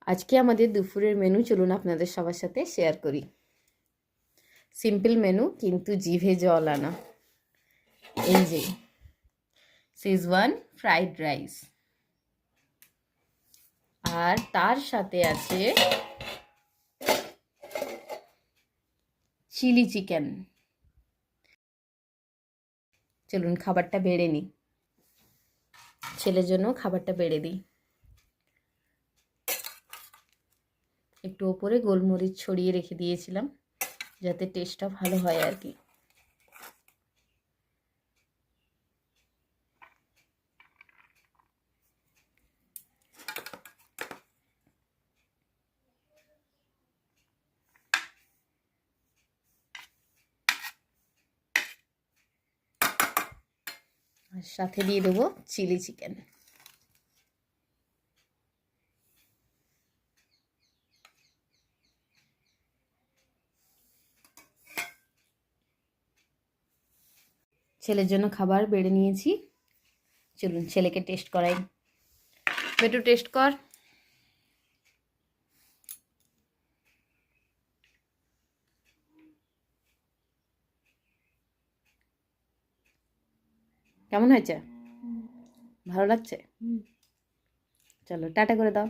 আজকে আমাদের দুপুরের মেনু চলুন আপনাদের সবার সাথে শেয়ার করি। সিম্পল মেনু কিন্তু জিভে জল আনা। এই যে শেজওয়ান ফ্রাইড রাইস, আর তার সাথে আছে চিলি চিকেন। চলুন খাবারটা বেড়ে নিই, ছেলের জন্য খাবারটা বেড়ে দিই। একটু ওপরে গোলমরিচ ছড়িয়ে রেখে দিয়েছিলাম যাতে টেস্টটা ভালো হয় আর কি। আর সাথে দিয়ে দেবো চিলি চিকেন। ছেলের জন্য খাবার বেড়ে নিয়েছি, চলুন ছেলেকে টেস্ট করাই। একটু টেস্ট কর। কেমন হয়েছে? ভালো লাগছে? চলো টাটা করে দাও।